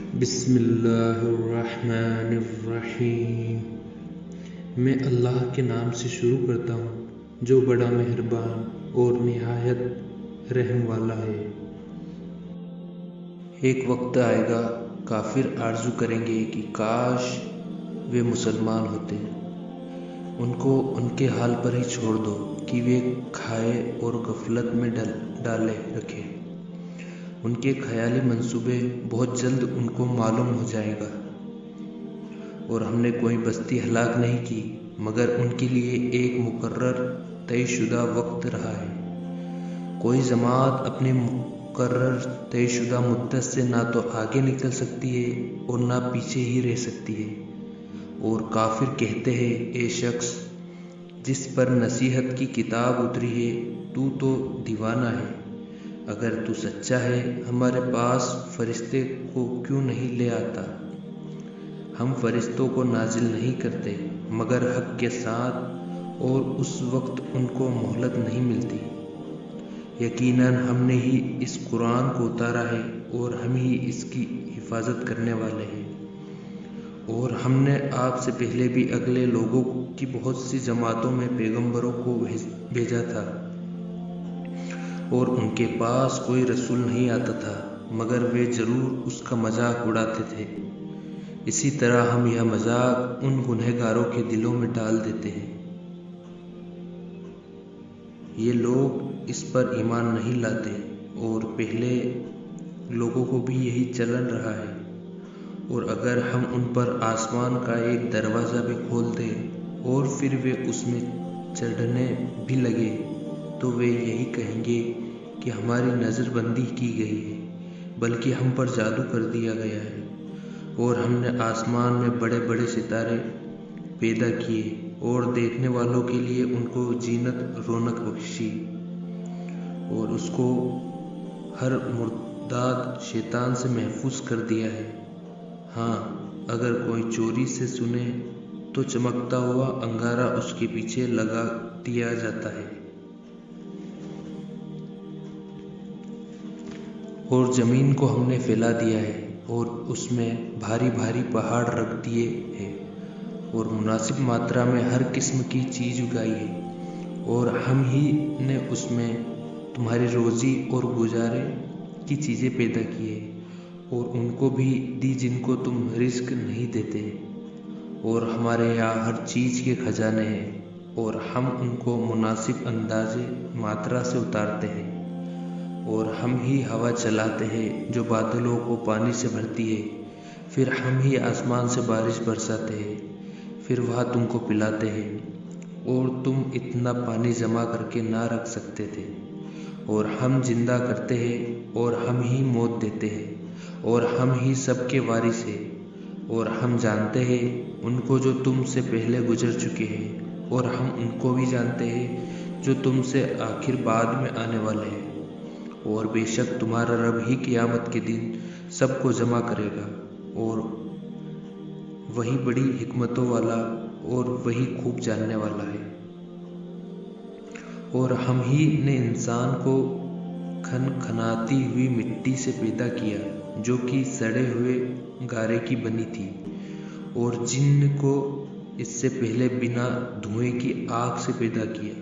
بسم اللہ الرحمن الرحیم۔ میں اللہ کے نام سے شروع کرتا ہوں جو بڑا مہربان اور نہایت رحم والا ہے۔ ایک وقت آئے گا کافر آرزو کریں گے کہ کاش وہ مسلمان ہوتے، ان کو ان کے حال پر ہی چھوڑ دو کہ وہ کھائے اور غفلت میں ڈالے رکھے۔ ان کے خیالی منصوبے بہت جلد ان کو معلوم ہو جائے گا، اور ہم نے کوئی بستی ہلاک نہیں کی مگر ان کے لیے ایک مقرر طے شدہ وقت رہا ہے۔ کوئی جماعت اپنی مقرر طے شدہ مدت سے نہ تو آگے نکل سکتی ہے اور نہ پیچھے ہی رہ سکتی ہے۔ اور کافر کہتے ہیں، اے شخص جس پر نصیحت کی کتاب اتری ہے، تو دیوانہ ہے۔ اگر تو سچا ہے ہمارے پاس فرشتے کو کیوں نہیں لے آتا؟ ہم فرشتوں کو نازل نہیں کرتے مگر حق کے ساتھ، اور اس وقت ان کو مہلت نہیں ملتی۔ یقیناً ہم نے ہی اس قرآن کو اتارا ہے اور ہم ہی اس کی حفاظت کرنے والے ہیں۔ اور ہم نے آپ سے پہلے بھی اگلے لوگوں کی بہت سی جماعتوں میں پیغمبروں کو بھیجا تھا، اور ان کے پاس کوئی رسول نہیں آتا تھا مگر وہ ضرور اس کا مذاق اڑاتے تھے۔ اسی طرح ہم یہ مذاق ان گنہگاروں کے دلوں میں ڈال دیتے ہیں۔ یہ لوگ اس پر ایمان نہیں لاتے، اور پہلے لوگوں کو بھی یہی چلن رہا ہے۔ اور اگر ہم ان پر آسمان کا ایک دروازہ بھی کھول دیں اور پھر وہ اس میں چڑھنے بھی لگے تو وہ یہی کہیں گے کہ ہماری نظر بندی کی گئی ہے، بلکہ ہم پر جادو کر دیا گیا ہے۔ اور ہم نے آسمان میں بڑے بڑے ستارے پیدا کیے اور دیکھنے والوں کے لیے ان کو زینت رونق بخشی، اور اس کو ہر مرداد شیطان سے محفوظ کر دیا ہے۔ ہاں، اگر کوئی چوری سے سنے تو چمکتا ہوا انگارہ اس کے پیچھے لگا دیا جاتا ہے۔ اور زمین کو ہم نے پھیلا دیا ہے اور اس میں بھاری بھاری پہاڑ رکھ دیے ہیں، اور مناسب ماترا میں ہر قسم کی چیز اگائی ہے، اور ہم ہی نے اس میں تمہاری روزی اور گزارے کی چیزیں پیدا کی ہیں، اور ان کو بھی دی جن کو تم رزق نہیں دیتے۔ اور ہمارے یہاں ہر چیز کے خزانے ہیں، اور ہم ان کو مناسب اندازے ماترا سے اتارتے ہیں۔ اور ہم ہی ہوا چلاتے ہیں جو بادلوں کو پانی سے بھرتی ہے، پھر ہم ہی آسمان سے بارش برساتے ہیں، پھر وہاں تم کو پلاتے ہیں، اور تم اتنا پانی جمع کر کے نہ رکھ سکتے تھے۔ اور ہم زندہ کرتے ہیں اور ہم ہی موت دیتے ہیں، اور ہم ہی سب کے وارث ہیں۔ اور ہم جانتے ہیں ان کو جو تم سے پہلے گزر چکے ہیں، اور ہم ان کو بھی جانتے ہیں جو تم سے آخر بعد میں آنے والے ہیں۔ اور بے شک تمہارا رب ہی قیامت کے دن سب کو جمع کرے گا، اور وہی بڑی حکمتوں والا اور وہی خوب جاننے والا ہے۔ اور ہم ہی نے انسان کو کھنکھناتی ہوئی مٹی سے پیدا کیا جو کہ سڑے ہوئے گارے کی بنی تھی، اور جن کو اس سے پہلے بنا دھوئیں کی آگ سے پیدا کیا۔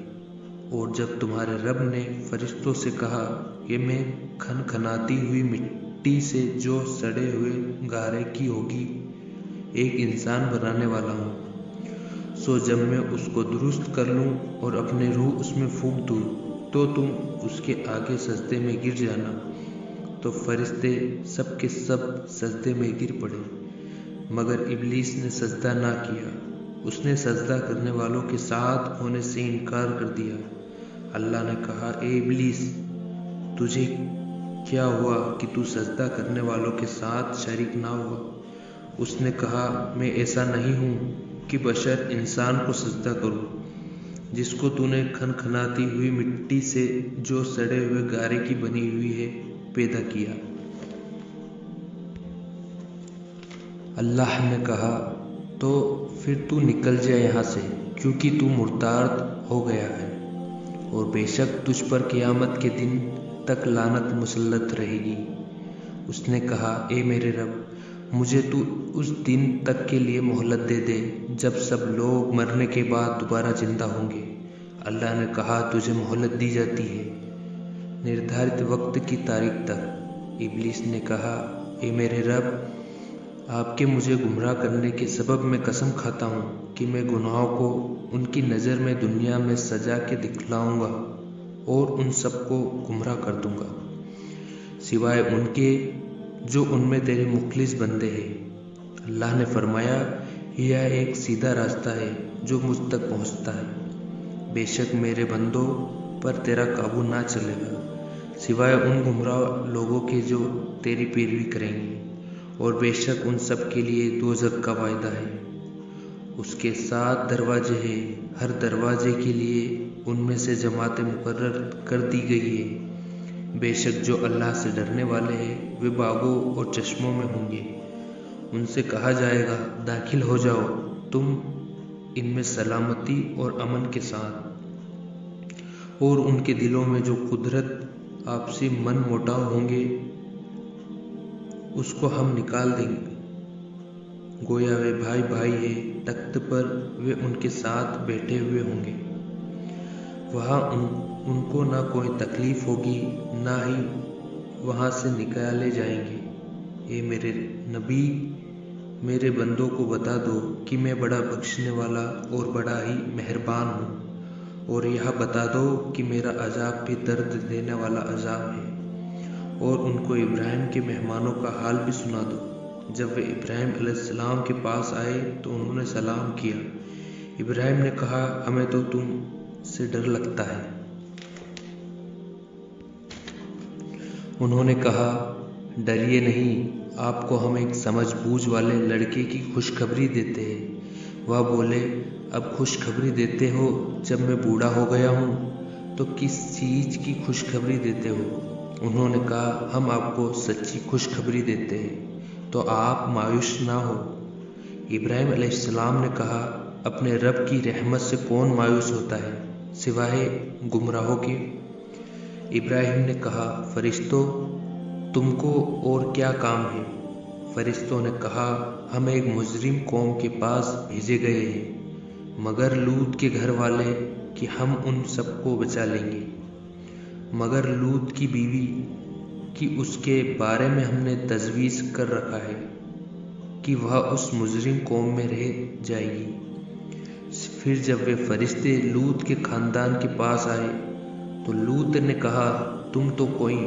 اور جب تمہارے رب نے فرشتوں سے کہا کہ میں کھنکھناتی ہوئی مٹی سے جو سڑے ہوئے گارے کی ہوگی ایک انسان بنانے والا ہوں، سو جب میں اس کو درست کر لوں اور اپنے روح اس میں پھونک دوں تو تم اس کے آگے سجدے میں گر جانا۔ تو فرشتے سب کے سب سجدے میں گر پڑے مگر ابلیس نے سجدہ نہ کیا، اس نے سجدہ کرنے والوں کے ساتھ ہونے سے انکار کر دیا۔ اللہ نے کہا، اے ابلیس، تجھے کیا ہوا کہ تو سجدہ کرنے والوں کے ساتھ شریک نہ ہوا؟ اس نے کہا، میں ایسا نہیں ہوں کہ بشر انسان کو سجدہ کروں جس کو تو نے کھنکھناتی ہوئی مٹی سے جو سڑے ہوئے گارے کی بنی ہوئی ہے پیدا کیا۔ اللہ نے کہا، تو پھر تو نکل جا یہاں سے کیونکہ تو مرتد ہو گیا ہے، اور بے شک تجھ پر قیامت کے دن تک لعنت مسلط رہے گی۔ اس نے کہا اے میرے رب، مجھے تو اس دن تک کے لیے مہلت دے دے جب سب لوگ مرنے کے بعد دوبارہ زندہ ہوں گے۔ اللہ نے کہا تجھے مہلت دی جاتی ہے نردھارت وقت کی تاریخ تک۔ ابلیس نے کہا اے میرے رب، آپ کے مجھے گمراہ کرنے کے سبب میں قسم کھاتا ہوں کہ میں گناہوں کو ان کی نظر میں دنیا میں سجا کے دکھلاؤں گا اور ان سب کو گمراہ کر دوں گا سوائے ان کے جو ان میں تیرے مخلص بندے ہیں۔ اللہ نے فرمایا یہ ایک سیدھا راستہ ہے جو مجھ تک پہنچتا ہے، بے شک میرے بندوں پر تیرا قابو نہ چلے گا سوائے ان گمراہ لوگوں کے جو تیری پیروی کریں گے، اور بے شک ان سب کے لیے دوزخ کا وعدہ ہے۔ اس کے 7 دروازے ہیں، ہر دروازے کے لیے ان میں سے جماعتیں مقرر کر دی گئی ہے۔ بے شک جو اللہ سے ڈرنے والے ہیں وہ باغوں اور چشموں میں ہوں گے۔ ان سے کہا جائے گا داخل ہو جاؤ تم ان میں سلامتی اور امن کے ساتھ، اور ان کے دلوں میں جو قدرت آپسی من موٹاؤ ہوں گے اس کو ہم نکال دیں گے، گویا وہ بھائی بھائی ہیں، تخت پر وہ ان کے ساتھ بیٹھے ہوئے ہوں گے۔ وہاں ان کو نہ کوئی تکلیف ہوگی نہ ہی وہاں سے نکالے جائیں گے۔ اے میرے نبی، میرے بندوں کو بتا دو کہ میں بڑا بخشنے والا اور بڑا ہی مہربان ہوں، اور یہ بتا دو کہ میرا عذاب بھی درد دینے والا عذاب ہے۔ اور ان کو ابراہیم کے مہمانوں کا حال بھی سنا دو۔ جب وہ ابراہیم علیہ السلام کے پاس آئے تو انہوں نے سلام کیا۔ ابراہیم نے کہا ہمیں تو تم سے ڈر لگتا ہے۔ انہوں نے کہا ڈریے نہیں، آپ کو ہم ایک سمجھ بوجھ والے لڑکے کی خوشخبری دیتے ہیں۔ وہ بولے اب خوشخبری دیتے ہو جب میں بوڑھا ہو گیا ہوں، تو کس چیز کی خوشخبری دیتے ہو؟ انہوں نے کہا ہم آپ کو سچی خوشخبری دیتے ہیں تو آپ مایوس نہ ہو۔ ابراہیم علیہ السلام نے کہا اپنے رب کی رحمت سے کون مایوس ہوتا ہے سوائے گمراہوں کے؟ ابراہیم نے کہا فرشتوں، تم کو اور کیا کام ہے؟ فرشتوں نے کہا ہم ایک مجرم قوم کے پاس بھیجے گئے ہیں، مگر لوط کے گھر والے کہ ہم ان سب کو بچا لیں گے، مگر لوط کی بیوی کی اس کے بارے میں ہم نے تجویز کر رکھا ہے کہ وہ اس مجرم قوم میں رہ جائے گی۔ پھر جب وہ فرشتے لوط کے خاندان کے پاس آئے تو لوط نے کہا تم تو کوئی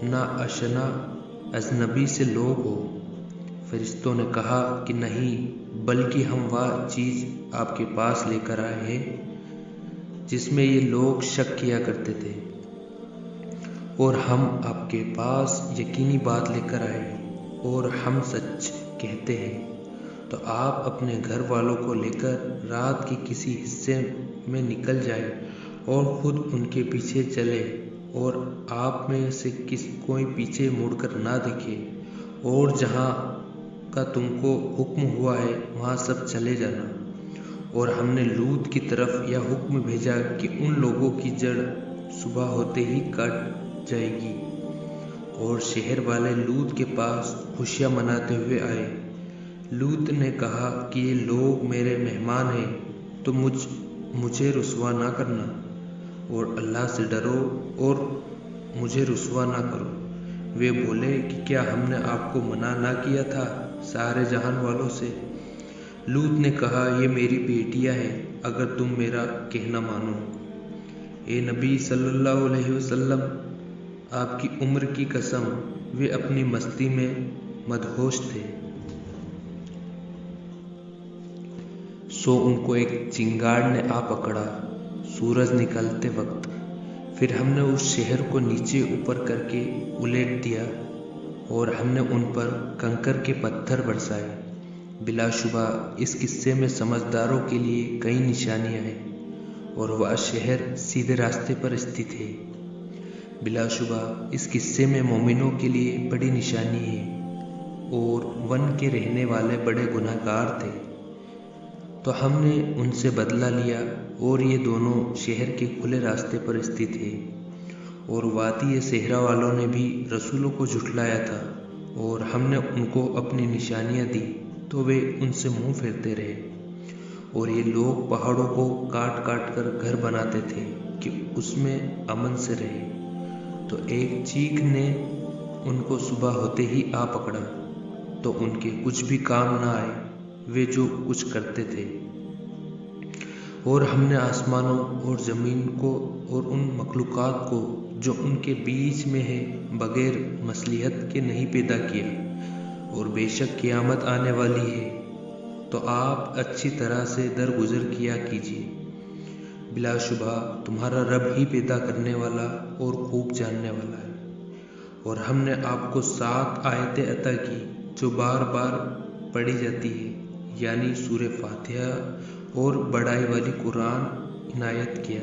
ناآشنا اجنبی سے لوگ ہو۔ فرشتوں نے کہا کہ نہیں، بلکہ ہم وہ چیز آپ کے پاس لے کر آئے ہیں جس میں یہ لوگ شک کیا کرتے تھے، اور ہم آپ کے پاس یقینی بات لے کر آئے ہیں، اور ہم سچ کہتے ہیں۔ تو آپ اپنے گھر والوں کو لے کر رات کے کسی حصے میں نکل جائیں اور خود ان کے پیچھے چلے، اور آپ میں سے کوئی پیچھے مڑ کر نہ دیکھے، اور جہاں کا تم کو حکم ہوا ہے وہاں سب چلے جانا۔ اور ہم نے لوط کی طرف یہ حکم بھیجا کہ ان لوگوں کی جڑ صبح ہوتے ہی کٹ جائے گی۔ اور شہر والے لوط کے پاس خوشیاں مناتے ہوئے آئے۔ لوط نے کہا کہ یہ لوگ میرے مہمان ہیں تو مجھے رسوا نہ کرنا، اور اللہ سے ڈرو اور مجھے رسوا نہ کرو۔ وہ بولے کہ کیا ہم نے آپ کو منع نہ کیا تھا سارے جہان والوں سے؟ لوط نے کہا یہ میری بیٹیاں ہیں اگر تم میرا کہنا مانو۔ اے نبی صلی اللہ علیہ وسلم، آپ کی عمر کی قسم وہ اپنی مستی میں مدہوش تھے۔ سو ان کو ایک چنگاڑ نے آ پکڑا سورج نکلتے وقت، پھر ہم نے اس شہر کو نیچے اوپر کر کے الٹ دیا، اور ہم نے ان پر کنکر کے پتھر برسائے۔ بلا شبہ اس قصے میں سمجھداروں کے لیے کئی نشانیاں ہیں، اور وہ شہر سیدھے راستے پر استھت ہے۔ بلا شبہ اس قصے میں مومنوں کے لیے بڑی نشانی ہے، اور ون کے رہنے والے بڑے گناہ گار تھے، تو ہم نے ان سے بدلہ لیا، اور یہ دونوں شہر کے کھلے راستے پر استھت ہے۔ اور وادی صحرا والوں نے بھی رسولوں کو جھٹلایا تھا، اور ہم نے ان کو اپنی نشانیاں دی تو وہ ان سے منہ پھیرتے رہے، اور یہ لوگ پہاڑوں کو کاٹ کاٹ کر گھر بناتے تھے کہ اس میں امن سے رہے۔ تو ایک چیخ نے ان کو صبح ہوتے ہی آ پکڑا، تو ان کے کچھ بھی کام نہ آئے وہ جو کچھ کرتے تھے۔ اور ہم نے آسمانوں اور زمین کو اور ان مخلوقات کو جو ان کے بیچ میں ہے بغیر مصلحت کے نہیں پیدا کیا، اور بے شک قیامت آنے والی ہے، تو آپ اچھی طرح سے درگزر کیا کیجیے۔ بلا شبہ تمہارا رب ہی پیدا کرنے والا اور خوب جاننے والا ہے۔ اور ہم نے آپ کو 7 آیتیں عطا کی جو بار بار پڑھی جاتی ہے، یعنی سورہ فاتحہ اور بڑائی والی قرآن عنایت کیا۔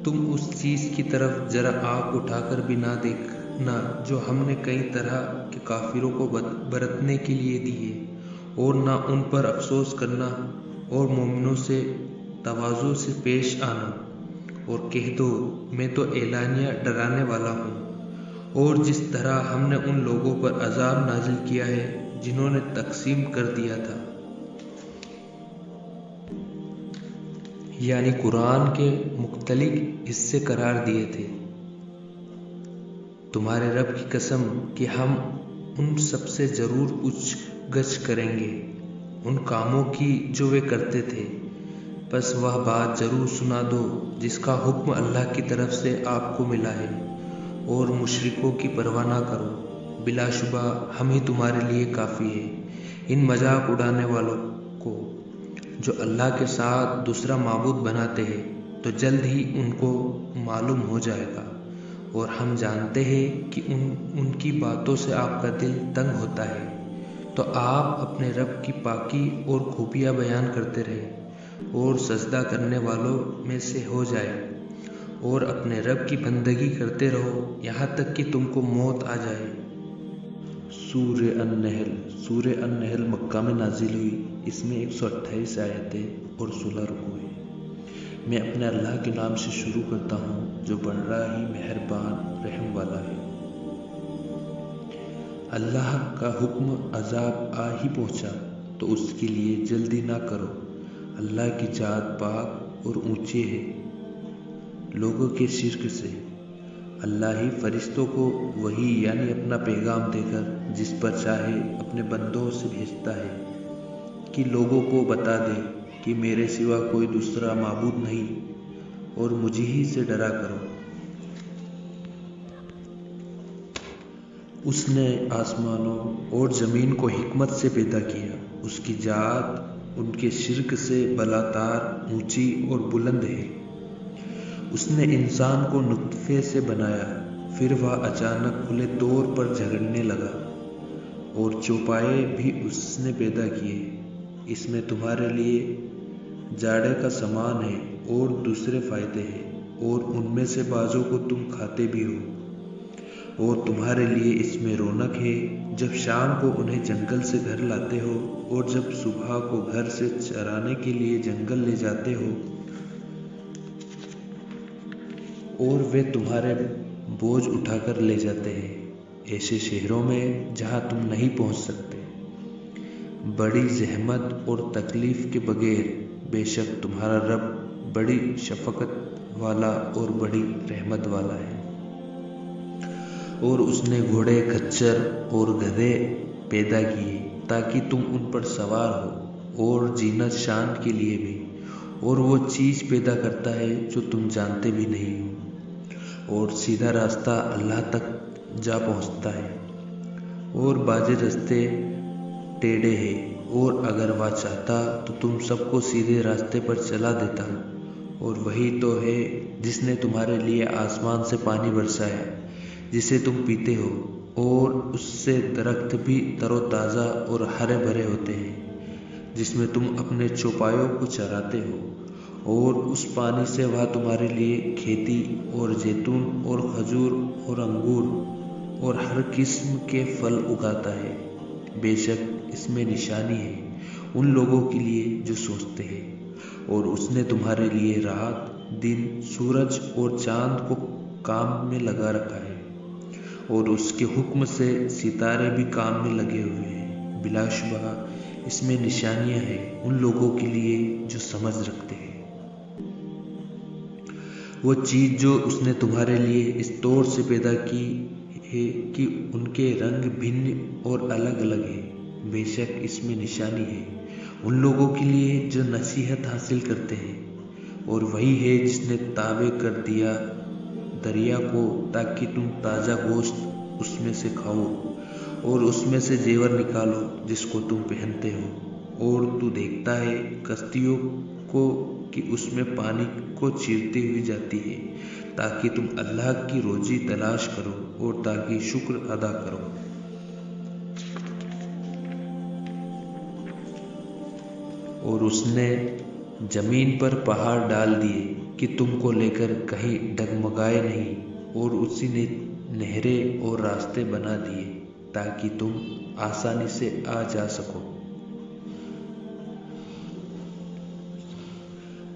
تم اس چیز کی طرف ذرا آنکھ اٹھا کر بھی نہ دیکھنا جو ہم نے کئی طرح کے کافروں کو برتنے کے لیے دی ہے، اور نہ ان پر افسوس کرنا، اور مومنوں سے تواضع سے پیش آنا، اور کہہ دو میں تو اعلانیہ ڈرانے والا ہوں۔ اور جس طرح ہم نے ان لوگوں پر عذاب نازل کیا ہے جنہوں نے تقسیم کر دیا تھا، یعنی قرآن کے مختلف حصے قرار دیے تھے، تمہارے رب کی قسم کہ ہم ان سب سے ضرور پوچھ گچھ کریں گے ان کاموں کی جو وہ کرتے تھے، پس وہ بات ضرور سنا دو جس کا حکم اللہ کی طرف سے آپ کو ملا ہے، اور مشرکوں کی پرواہ نہ کرو، بلا شبہ ہم ہی تمہارے لیے کافی ہے۔ ان مذاق اڑانے والوں کو جو اللہ کے ساتھ دوسرا معبود بناتے ہیں تو جلد ہی ان کو معلوم ہو جائے گا، اور ہم جانتے ہیں کہ ان کی باتوں سے آپ کا دل تنگ ہوتا ہے، تو آپ اپنے رب کی پاکی اور خوبیاں بیان کرتے رہے، اور سجدہ کرنے والوں میں سے ہو جائے، اور اپنے رب کی بندگی کرتے رہو یہاں تک کہ تم کو موت آ جائے۔ سورہ النحل مکہ میں نازل ہوئی۔ اس میں 128 آیتیں اور 16 رکوع ہیں۔ میں اپنے اللہ کے نام سے شروع کرتا ہوں جو بڑا ہی مہربان رحم والا ہے۔ اللہ کا حکم عذاب آ ہی پہنچا تو اس کے لیے جلدی نہ کرو، اللہ کی ذات پاک اور اونچی ہے لوگوں کے شرک سے۔ اللہ ہی فرشتوں کو وحی یعنی اپنا پیغام دے کر جس پر چاہے اپنے بندوں سے بھیجتا ہے کہ لوگوں کو بتا دے کہ میرے سوا کوئی دوسرا معبود نہیں، اور مجھے ہی سے ڈرا کرو۔ اس نے آسمانوں اور زمین کو حکمت سے پیدا کیا، اس کی ذات ان کے شرک سے بالاتر اونچی اور بلند ہے۔ اس نے انسان کو نطفے سے بنایا، پھر وہ اچانک کھلے طور پر جھگڑنے لگا، اور چوپائے بھی اس نے پیدا کیے۔ اس میں تمہارے لیے جاڑے کا سامان ہے اور دوسرے فائدے ہیں، اور ان میں سے بعضوں کو تم کھاتے بھی ہو، اور تمہارے لیے اس میں رونق ہے جب شام کو انہیں جنگل سے گھر لاتے ہو، اور جب صبح کو گھر سے چرانے کے لیے جنگل لے جاتے ہو، اور وہ تمہارے بوجھ اٹھا کر لے جاتے ہیں ایسے شہروں میں جہاں تم نہیں پہنچ سکتے، بڑی زحمت اور تکلیف کے بغیر۔ بے شک تمہارا رب بڑی شفقت والا اور بڑی رحمت والا ہے۔ اور اس نے گھوڑے، کھچر اور گدھے پیدا کیے تاکہ تم ان پر سوار ہو، اور زینت شان کے لیے بھی، اور وہ چیز پیدا کرتا ہے جو تم جانتے بھی نہیں ہو، اور سیدھا راستہ اللہ تک جا پہنچتا ہے، اور بعض راستے ٹیڑھے ہیں، اور اگر وہ چاہتا تو تم سب کو سیدھے راستے پر چلا دیتا۔ اور وہی تو ہے جس نے تمہارے لیے آسمان سے پانی برسایا جسے تم پیتے ہو، اور اس سے درخت بھی تر و تازہ اور ہرے بھرے ہوتے ہیں جس میں تم اپنے چوپایوں کو چراتے ہو، اور اس پانی سے وہ تمہارے لیے کھیتی اور زیتون اور کھجور اور انگور اور ہر قسم کے پھل اگاتا ہے۔ بے شک اس میں نشانی ہے ان لوگوں کے لیے جو سوچتے ہیں۔ اور اس نے تمہارے لیے رات، دن، سورج اور چاند کو کام میں لگا رکھا ہے، اور اس کے حکم سے ستارے بھی کام میں لگے ہوئے ہیں۔ بلا شبہ اس میں نشانیاں ہیں ان لوگوں کے لیے جو سمجھ رکھتے ہیں۔ وہ چیز جو اس نے تمہارے لیے اس طور سے پیدا کی ہے کہ ان کے رنگ بھن اور الگ الگ ہے، بے شک اس میں نشانی ہے ان لوگوں کے لیے جو نصیحت حاصل کرتے ہیں۔ اور وہی ہے جس نے تابع کر دیا دریا کو تاکہ تم تازہ گوشت اس میں سے کھاؤ اور اس میں سے زیور نکالو جس کو تم پہنتے ہو، اور تو دیکھتا ہے کشتیوں کو کہ اس میں پانی کو چیرتی ہوئی جاتی ہے تاکہ تم اللہ کی روزی تلاش کرو اور تاکہ شکر ادا کرو۔ اور اس نے زمین پر پہاڑ ڈال دیے کہ تم کو لے کر کہیں ڈگمگائے نہیں، اور اسی نے نہریں اور راستے بنا دیے تاکہ تم آسانی سے آ جا سکو۔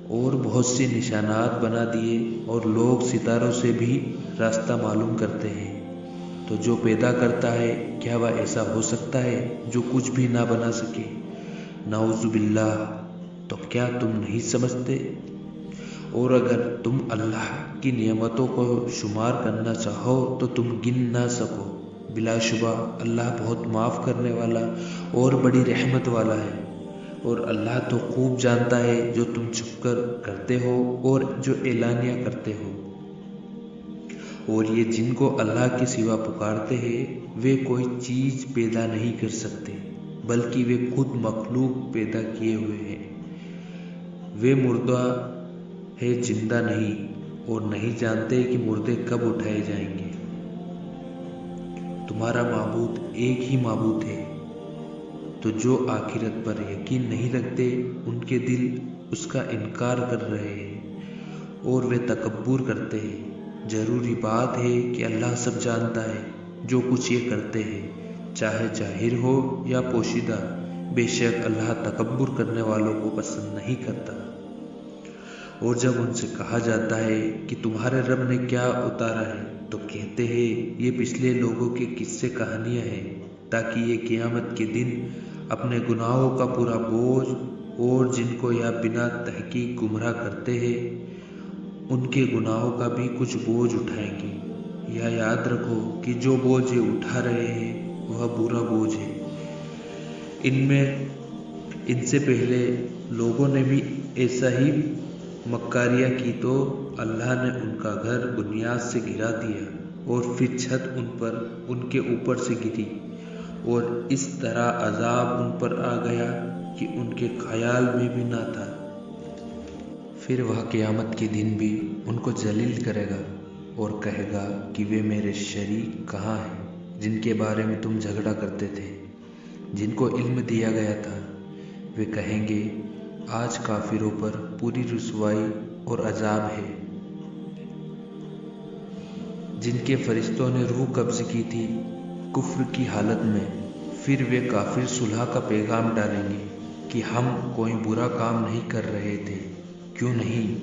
اور بہت سی نشانات بنا دیے، اور لوگ ستاروں سے بھی راستہ معلوم کرتے ہیں۔ تو جو پیدا کرتا ہے کیا وہ ایسا ہو سکتا ہے جو کچھ بھی نہ بنا سکے؟ نعوذ باللہ، تو کیا تم نہیں سمجھتے؟ اور اگر تم اللہ کی نعمتوں کو شمار کرنا چاہو تو تم گن نہ سکو۔ بلا شبہ اللہ بہت معاف کرنے والا اور بڑی رحمت والا ہے۔ اور اللہ تو خوب جانتا ہے جو تم چھپ کر کرتے ہو اور جو اعلانیہ کرتے ہو۔ اور یہ جن کو اللہ کے سوا پکارتے ہیں وہ کوئی چیز پیدا نہیں کر سکتے بلکہ وہ خود مخلوق پیدا کیے ہوئے ہیں۔ وہ مردہ ہے، زندہ نہیں، اور نہیں جانتے کہ مردے کب اٹھائے جائیں گے۔ تمہارا معبود ایک ہی معبود ہے، تو جو آخرت پر یقین نہیں رکھتے ان کے دل اس کا انکار کر رہے ہیں اور وہ تکبر کرتے ہیں۔ ضروری بات ہے کہ اللہ سب جانتا ہے جو کچھ یہ کرتے ہیں، چاہے ظاہر ہو یا پوشیدہ۔ بے شک اللہ تکبر کرنے والوں کو پسند نہیں کرتا۔ اور جب ان سے کہا جاتا ہے کہ تمہارے رب نے کیا اتارا ہے تو کہتے ہیں یہ پچھلے لوگوں کے قصے کہانیاں ہیں تاکہ یہ قیامت کے دن اپنے گناہوں کا پورا بوجھ، اور جن کو یا بنا تحقیق گمراہ کرتے ہیں ان کے گناہوں کا بھی کچھ بوجھ اٹھائیں گے۔ یا یاد رکھو کہ جو بوجھ یہ اٹھا رہے ہیں وہ برا بوجھ ہے۔ ان سے پہلے لوگوں نے بھی ایسا ہی مکاریاں کی تو اللہ نے ان کا گھر بنیاد سے گرا دیا، اور پھر چھت ان کے اوپر سے گری، اور اس طرح عذاب ان پر آ گیا کہ ان کے خیال میں بھی نہ تھا۔ پھر وہ قیامت کے دن بھی ان کو ذلیل کرے گا اور کہے گا کہ وہ میرے شریک کہاں ہیں جن کے بارے میں تم جھگڑا کرتے تھے، جن کو علم دیا گیا تھا۔ وہ کہیں گے آج کافروں پر پوری رسوائی اور عذاب ہے، جن کے فرشتوں نے روح قبض کی تھی کفر کی حالت میں۔ پھر وہ کافر صلح کا پیغام ڈالیں گے کہ ہم کوئی برا کام نہیں کر رہے تھے۔ کیوں نہیں؟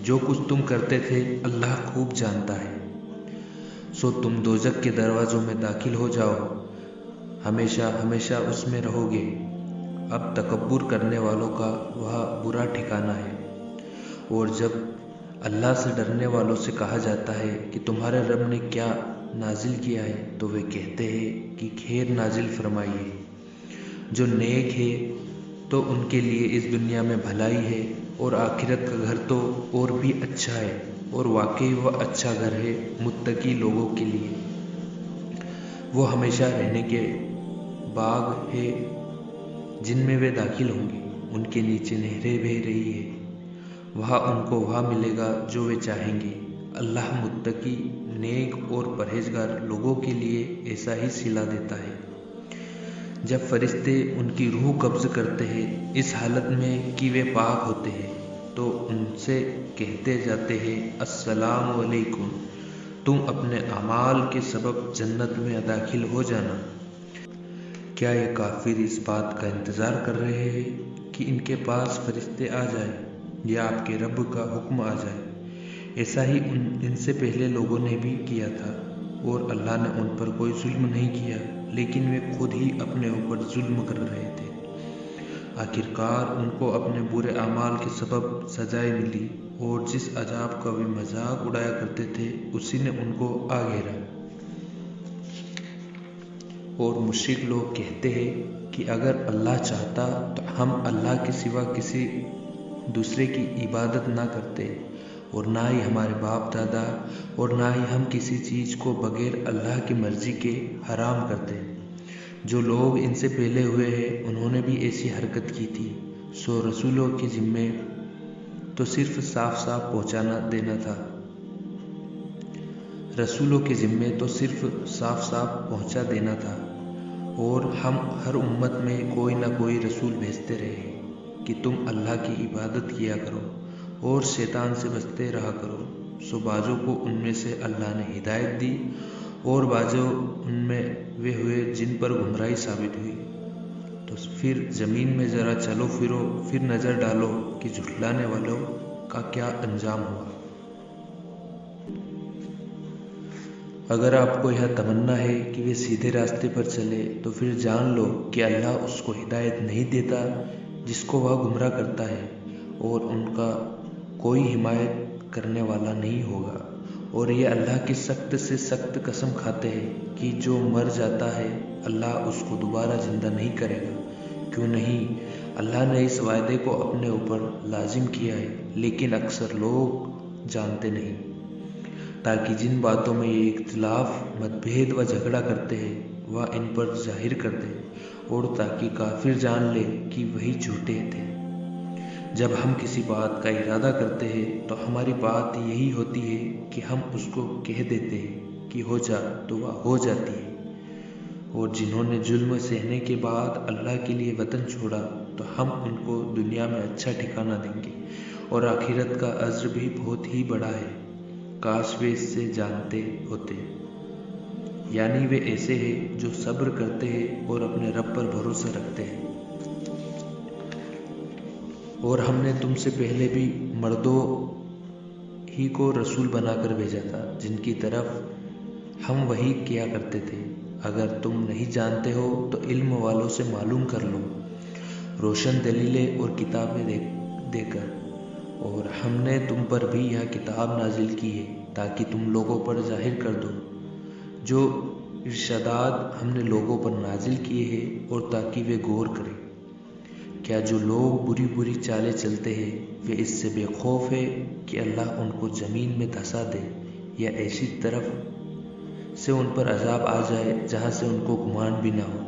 جو کچھ تم کرتے تھے اللہ خوب جانتا ہے۔ سو تم دوزخ کے دروازوں میں داخل ہو جاؤ، ہمیشہ ہمیشہ اس میں رہو گے۔ اب تکبر کرنے والوں کا وہاں برا ٹھکانہ ہے۔ اور جب اللہ سے ڈرنے والوں سے کہا جاتا ہے کہ تمہارے رب نے کیا نازل کیا ہے تو وہ کہتے ہیں کہ خیر نازل فرمائیے۔ جو نیک ہے تو ان کے لیے اس دنیا میں بھلائی ہے، اور آخرت کا گھر تو اور بھی اچھا ہے، اور واقعی وہ اچھا گھر ہے متقی لوگوں کے لیے۔ وہ ہمیشہ رہنے کے باغ ہے جن میں وہ داخل ہوں گے، ان کے نیچے نہریں بہہ رہی ہیں، وہاں ان کو وہ ملے گا جو وہ چاہیں گے۔ اللہ متقی، نیک اور پرہیزگار لوگوں کے لیے ایسا ہی صلہ دیتا ہے۔ جب فرشتے ان کی روح قبض کرتے ہیں اس حالت میں کہ وہ پاک ہوتے ہیں تو ان سے کہتے جاتے ہیں السلام علیکم، تم اپنے اعمال کے سبب جنت میں داخل ہو جانا۔ کیا یہ کافر اس بات کا انتظار کر رہے ہیں کہ ان کے پاس فرشتے آ جائیں یا آپ کے رب کا حکم آ جائے؟ ایسا ہی ان سے پہلے لوگوں نے بھی کیا تھا، اور اللہ نے ان پر کوئی ظلم نہیں کیا، لیکن وہ خود ہی اپنے اوپر ظلم کر رہے تھے۔ آخرکار ان کو اپنے برے اعمال کے سبب سزائیں ملی، اور جس عذاب کا وہ مذاق اڑایا کرتے تھے اسی نے ان کو آ گھیرا۔ اور مشرک لوگ کہتے ہیں کہ اگر اللہ چاہتا تو ہم اللہ کے سوا کسی دوسرے کی عبادت نہ کرتے، اور نہ ہی ہمارے باپ دادا، اور نہ ہی ہم کسی چیز کو بغیر اللہ کی مرضی کے حرام کرتے۔ جو لوگ ان سے پہلے ہوئے ہیں انہوں نے بھی ایسی حرکت کی تھی، سو رسولوں کے ذمے تو صرف صاف صاف پہنچانا دینا تھا۔ رسولوں کے ذمے تو صرف صاف صاف پہنچا دینا تھا، اور ہم ہر امت میں کوئی نہ کوئی رسول بھیجتے رہے کہ تم اللہ کی عبادت کیا کرو اور شیطان سے بچتے رہا کرو۔ سو بعضوں کو ان میں سے اللہ نے ہدایت دی، اور بعضوں ان میں وہ ہوئے جن پر گمراہی ثابت ہوئی۔ تو پھر زمین میں ذرا چلو پھرو، پھر نظر ڈالو کہ جھٹلانے والوں کا کیا انجام ہوا۔ اگر آپ کو یہ تمنا ہے کہ وہ سیدھے راستے پر چلے تو پھر جان لو کہ اللہ اس کو ہدایت نہیں دیتا جس کو وہ گمراہ کرتا ہے، اور ان کا کوئی حمایت کرنے والا نہیں ہوگا۔ اور یہ اللہ کی سخت سے سخت قسم کھاتے ہیں کہ جو مر جاتا ہے اللہ اس کو دوبارہ زندہ نہیں کرے گا۔ کیوں نہیں؟ اللہ نے اس وعدے کو اپنے اوپر لازم کیا ہے، لیکن اکثر لوگ جانتے نہیں۔ تاکہ جن باتوں میں یہ اختلاف، متبھید و جھگڑا کرتے ہیں وہ ان پر ظاہر کر دے، اور تاکہ کافر جان لے کہ وہی جھوٹے تھے۔ جب ہم کسی بات کا ارادہ کرتے ہیں تو ہماری بات یہی ہوتی ہے کہ ہم اس کو کہہ دیتے ہیں کہ ہو جا تو وہ ہو جاتی ہے۔ اور جنہوں نے ظلم سہنے کے بعد اللہ کے لیے وطن چھوڑا تو ہم ان کو دنیا میں اچھا ٹھکانہ دیں گے، اور آخرت کا اجر بھی بہت ہی بڑا ہے۔ کاش وہ اس سے جانتے ہوتے۔ یعنی وہ ایسے ہیں جو صبر کرتے ہیں اور اپنے رب پر بھروسہ رکھتے ہیں۔ اور ہم نے تم سے پہلے بھی مردوں ہی کو رسول بنا کر بھیجا تھا جن کی طرف ہم وحی کیا کرتے تھے۔ اگر تم نہیں جانتے ہو تو علم والوں سے معلوم کر لو، روشن دلیلیں اور کتابیں دے کر۔ اور ہم نے تم پر بھی یہ کتاب نازل کی ہے تاکہ تم لوگوں پر ظاہر کر دو جو ارشادات ہم نے لوگوں پر نازل کیے ہیں، اور تاکہ وہ غور کریں۔ کیا جو لوگ بری بری چالیں چلتے ہیں وہ اس سے بے خوف ہے کہ اللہ ان کو زمین میں دھسا دے، یا ایسی طرف سے ان پر عذاب آ جائے جہاں سے ان کو گمان بھی نہ ہو،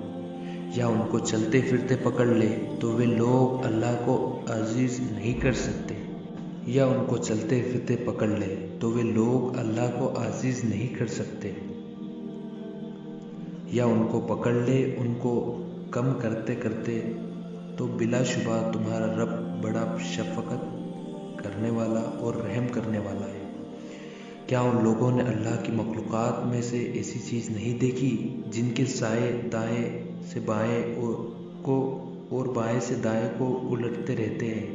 یا ان کو چلتے پھرتے پکڑ لے تو وہ لوگ اللہ کو عزیز نہیں کر سکتے، یا ان کو چلتے پھرتے پکڑ لے تو وہ لوگ اللہ کو عزیز نہیں کر سکتے، یا ان کو پکڑ لے ان کو کم کرتے کرتے، تو بلا شبہ تمہارا رب بڑا شفقت کرنے والا اور رحم کرنے والا ہے۔ کیا ان لوگوں نے اللہ کی مخلوقات میں سے ایسی چیز نہیں دیکھی جن کے سائے دائیں سے بائیں کو اور بائیں سے دائیں کو الٹتے رہتے ہیں،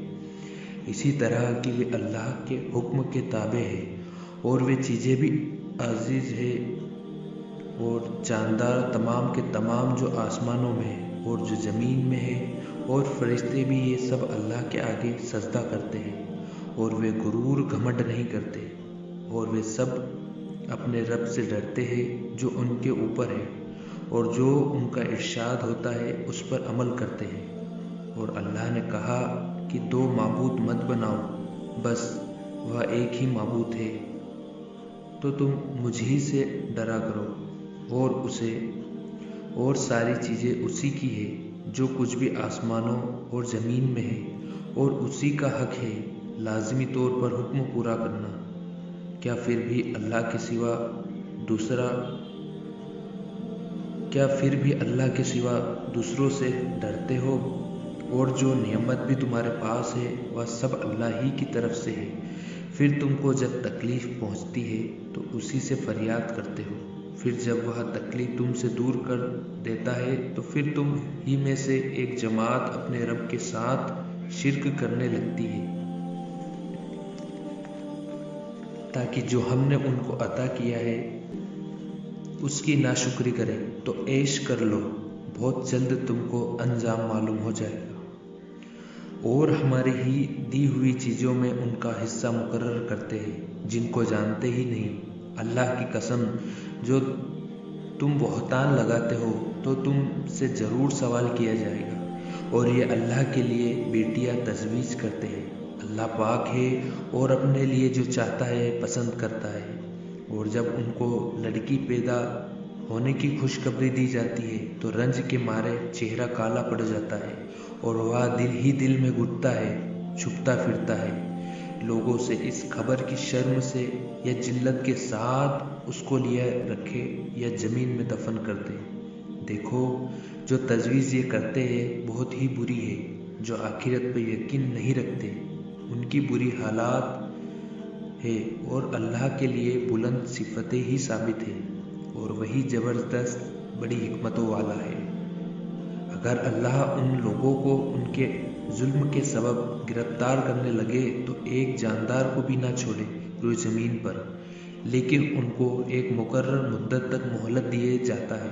اسی طرح کہ وہ اللہ کے حکم کے تابع ہے، اور وہ چیزیں بھی عزیز ہے اور جاندار تمام کے تمام جو آسمانوں میں ہے اور جو زمین میں ہے، اور فرشتے بھی یہ سب اللہ کے آگے سجدہ کرتے ہیں، اور وہ غرور گھمنڈ نہیں کرتے، اور وہ سب اپنے رب سے ڈرتے ہیں جو ان کے اوپر ہے، اور جو ان کا ارشاد ہوتا ہے اس پر عمل کرتے ہیں۔ اور اللہ نے کہا کہ دو معبود مت بناؤ، بس وہ ایک ہی معبود ہے، تو تم مجھ ہی سے ڈرا کرو، اور اسے، اور ساری چیزیں اسی کی ہے جو کچھ بھی آسمانوں اور زمین میں ہے، اور اسی کا حق ہے لازمی طور پر حکم پورا کرنا۔ کیا پھر بھی اللہ کے سوا دوسروں سے ڈرتے ہو؟ اور جو نعمت بھی تمہارے پاس ہے وہ سب اللہ ہی کی طرف سے ہے۔ پھر تم کو جب تکلیف پہنچتی ہے تو اسی سے فریاد کرتے ہو، پھر جب وہ تکلیف تم سے دور کر دیتا ہے تو پھر تم ہی میں سے ایک جماعت اپنے رب کے ساتھ شرک کرنے لگتی ہے، تاکہ جو ہم نے ان کو عطا کیا ہے اس کی ناشکری کریں تو عیش کر لو، بہت جلد تم کو انجام معلوم ہو جائے گا۔ اور ہماری ہی دی ہوئی چیزوں میں ان کا حصہ مقرر کرتے ہیں جن کو جانتے ہی نہیں۔ اللہ کی قسم، جو تم بہتان لگاتے ہو تو تم سے ضرور سوال کیا جائے گا، اور یہ اللہ کے لیے بیٹیاں تجویز کرتے ہیں۔ اللہ پاک ہے اور اپنے لیے جو چاہتا ہے پسند کرتا ہے۔ اور جب ان کو لڑکی پیدا ہونے کی خوشخبری دی جاتی ہے تو رنج کے مارے چہرہ کالا پڑ جاتا ہے اور وہ دل ہی دل میں گھٹتا ہے، چھپتا پھرتا ہے لوگوں سے اس خبر کی شرم سے، یا ذلت کے ساتھ اس کو لیا رکھے یا زمین میں دفن کر دے۔ دیکھو، جو تجویز یہ کرتے ہیں بہت ہی بری ہے۔ جو آخرت پہ یقین نہیں رکھتے ان کی بری حالات ہے، اور اللہ کے لیے بلند صفتیں ہی ثابت ہے، اور وہی زبردست بڑی حکمتوں والا ہے۔ اگر اللہ ان لوگوں کو ان کے ظلم کے سبب گرفتار کرنے لگے تو ایک جاندار کو بھی نہ چھوڑے روئے زمین پر، لیکن ان کو ایک مقرر مدت تک مہلت دیے جاتا ہے۔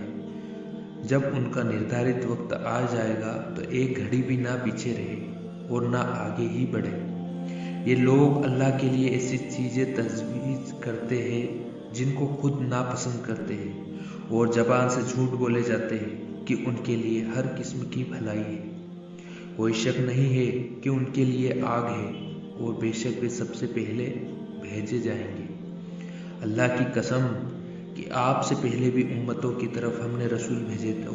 جب ان کا نردھارت وقت آ جائے گا تو ایک گھڑی بھی نہ پیچھے رہے اور نہ آگے ہی بڑھے۔ یہ لوگ اللہ کے لیے ایسی چیزیں تجویز کرتے ہیں جن کو خود ناپسند کرتے ہیں، اور زبان سے جھوٹ بولے جاتے ہیں کہ ان کے لیے ہر قسم کی بھلائی ہے۔ کوئی شک نہیں ہے کہ ان کے لیے آگ ہے، اور بے شک وہ سب سے پہلے بھیجے جائیں گے۔ اللہ کی قسم کہ آپ سے پہلے بھی امتوں کی طرف ہم نے رسول بھیجے تو